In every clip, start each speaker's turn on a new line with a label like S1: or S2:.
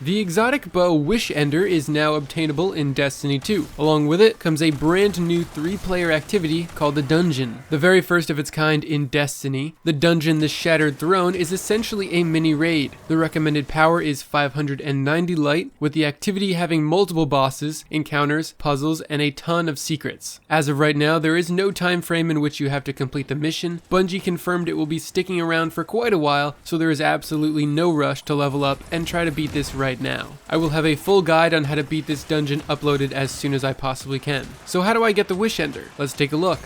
S1: The exotic bow Wish Ender is now obtainable in Destiny 2. Along with it comes a brand new 3-player activity called the Dungeon. The very first of its kind in Destiny, the Dungeon The Shattered Throne is essentially a mini raid. The recommended power is 590 light, with the activity having multiple bosses, encounters, puzzles, and a ton of secrets. As of right now, there is no time frame in which you have to complete the mission. Bungie confirmed it will be sticking around for quite a while, so there is absolutely no rush to level up and try to beat this right now. I will have a full guide on how to beat this dungeon uploaded as soon as I possibly can. So how do I get the Wish Ender? Let's take a look.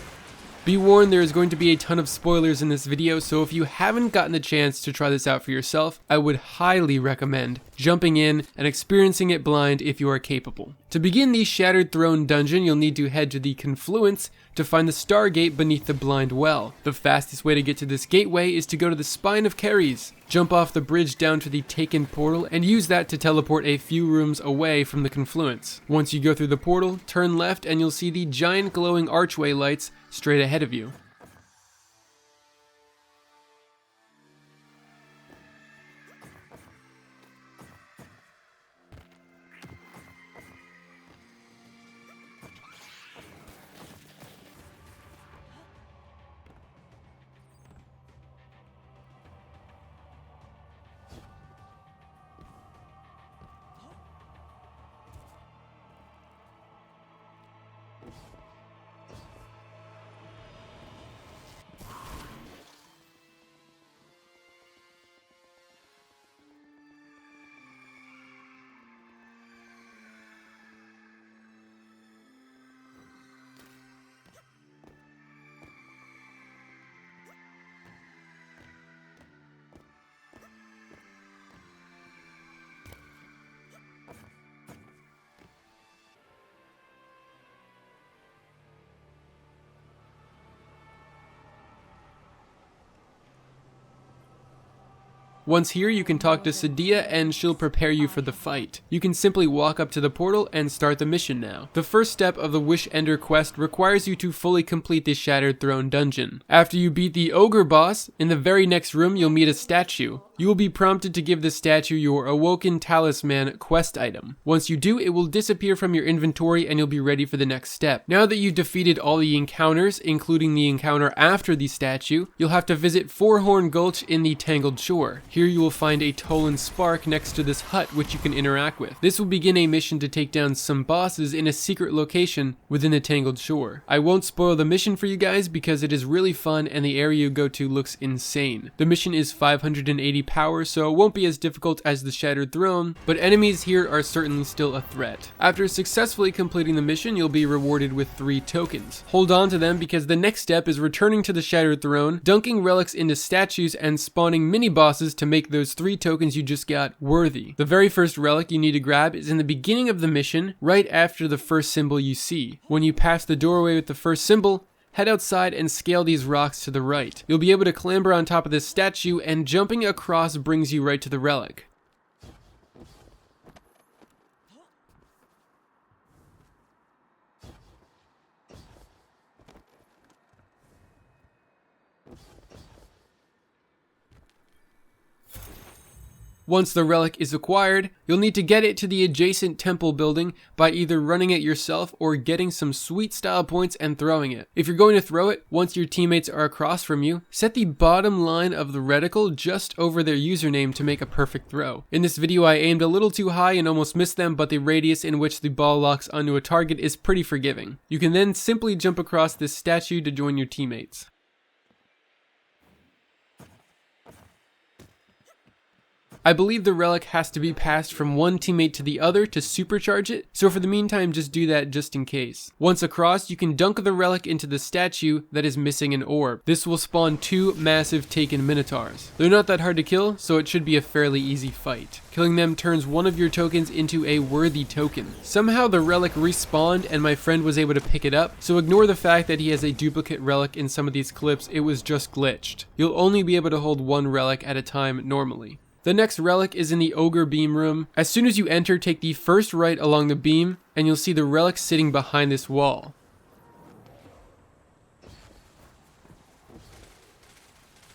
S1: Be warned, there is going to be a ton of spoilers in this video, so if you haven't gotten a chance to try this out for yourself, I would highly recommend jumping in and experiencing it blind if you are capable. To begin the Shattered Throne dungeon, you'll need to head to the Confluence to find the Stargate beneath the Blind Well. The fastest way to get to this gateway is to go to the Spine of Keres. Jump off the bridge down to the Taken portal and use that to teleport a few rooms away from the Confluence. Once you go through the portal, turn left and you'll see the giant glowing archway lights straight ahead of you. Once here, you can talk to Sadia and she'll prepare you for the fight. You can simply walk up to the portal and start the mission now. The first step of the Wish Ender quest requires you to fully complete the Shattered Throne dungeon. After you beat the ogre boss, in the very next room you'll meet a statue. You will be prompted to give the statue your Awoken Talisman quest item. Once you do, it will disappear from your inventory and you'll be ready for the next step. Now that you've defeated all the encounters, including the encounter after the statue, you'll have to visit Fourhorn Gulch in the Tangled Shore. Here you will find a Tolan Spark next to this hut which you can interact with. This will begin a mission to take down some bosses in a secret location within the Tangled Shore. I won't spoil the mission for you guys because it is really fun and the area you go to looks insane. The mission is 580 power, so it won't be as difficult as the Shattered Throne, but enemies here are certainly still a threat. After successfully completing the mission, you'll be rewarded with 3 tokens. Hold on to them because the next step is returning to the Shattered Throne, dunking relics into statues, and spawning mini bosses to make those 3 tokens you just got worthy. The very first relic you need to grab is in the beginning of the mission, right after the first symbol you see. When you pass the doorway with the first symbol, head outside and scale these rocks to the right. You'll be able to clamber on top of this statue, and jumping across brings you right to the relic. Once the relic is acquired, you'll need to get it to the adjacent temple building by either running it yourself or getting some sweet style points and throwing it. If you're going to throw it, once your teammates are across from you, set the bottom line of the reticle just over their username to make a perfect throw. In this video I aimed a little too high and almost missed them, but the radius in which the ball locks onto a target is pretty forgiving. You can then simply jump across this statue to join your teammates. I believe the relic has to be passed from one teammate to the other to supercharge it, so for the meantime just do that just in case. Once across, you can dunk the relic into the statue that is missing an orb. This will spawn 2 massive Taken Minotaurs. They're not that hard to kill, so it should be a fairly easy fight. Killing them turns one of your tokens into a worthy token. Somehow the relic respawned and my friend was able to pick it up, so ignore the fact that he has a duplicate relic in some of these clips, it was just glitched. You'll only be able to hold 1 relic at a time normally. The next relic is in the Ogre Beam room. As soon as you enter, take the first right along the beam, and you'll see the relic sitting behind this wall.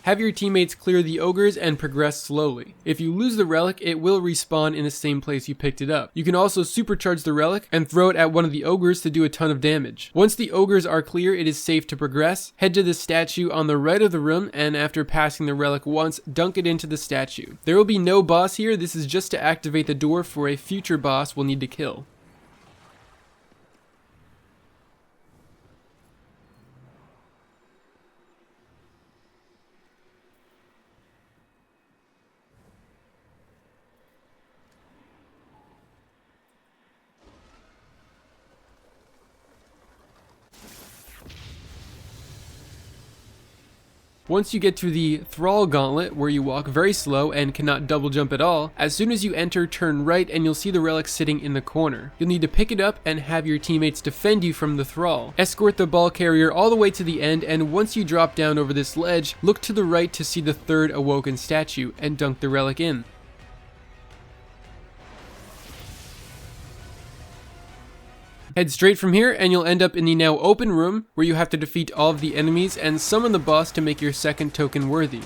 S1: Have your teammates clear the ogres and progress slowly. If you lose the relic, it will respawn in the same place you picked it up. You can also supercharge the relic and throw it at one of the ogres to do a ton of damage. Once the ogres are clear, it is safe to progress. Head to the statue on the right of the room, and after passing the relic once, dunk it into the statue. There will be no boss here. This is just to activate the door for a future boss we'll need to kill. Once you get to the Thrall Gauntlet, where you walk very slow and cannot double jump at all, as soon as you enter, turn right and you'll see the relic sitting in the corner. You'll need to pick it up and have your teammates defend you from the Thrall. Escort the ball carrier all the way to the end, and once you drop down over this ledge, look to the right to see the third awoken statue and dunk the relic in. Head straight from here and you'll end up in the now open room where you have to defeat all of the enemies and summon the boss to make your second token worthy.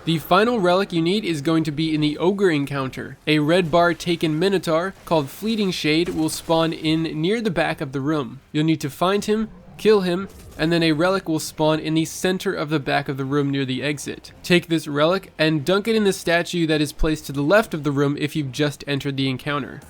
S1: The final relic you need is going to be in the ogre encounter. A red bar taken minotaur called Fleeting Shade will spawn in near the back of the room. You'll need to find him, kill him, and then a relic will spawn in the center of the back of the room near the exit. Take this relic and dunk it in the statue that is placed to the left of the room if you've just entered the encounter.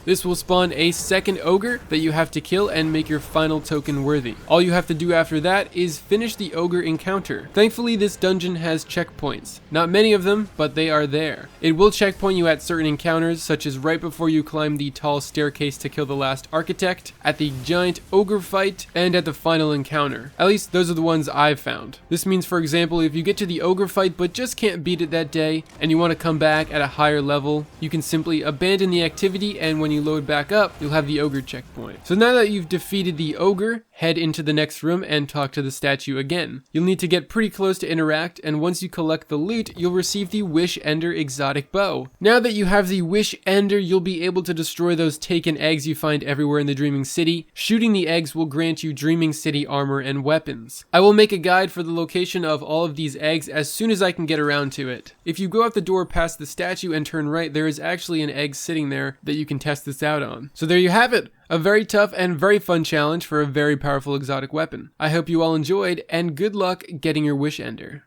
S1: This will spawn a second ogre that you have to kill and make your final token worthy. All you have to do after that is finish the ogre encounter. Thankfully, this dungeon has checkpoints. Not many of them, but they are there. It will checkpoint you at certain encounters, such as right before you climb the tall staircase to kill the last architect, at the giant ogre fight, and at the final encounter. At least those are the ones I've found. This means, for example, if you get to the ogre fight but just can't beat it that day, and you want to come back at a higher level, you can simply abandon the activity, and when you load back up, you'll have the ogre checkpoint. So now that you've defeated the ogre, head into the next room and talk to the statue again. You'll need to get pretty close to interact, and once you collect the loot, you'll receive the Wish Ender exotic bow. Now that you have the Wish Ender, you'll be able to destroy those taken eggs you find everywhere in the Dreaming City. Shooting the eggs will grant you Dreaming City armor and weapons. I will make a guide for the location of all of these eggs as soon as I can get around to it. If you go out the door past the statue and turn right, there is actually an egg sitting there that you can test this out on. So there you have it. A very tough and very fun challenge for a very powerful exotic weapon. I hope you all enjoyed, and good luck getting your Wish Ender.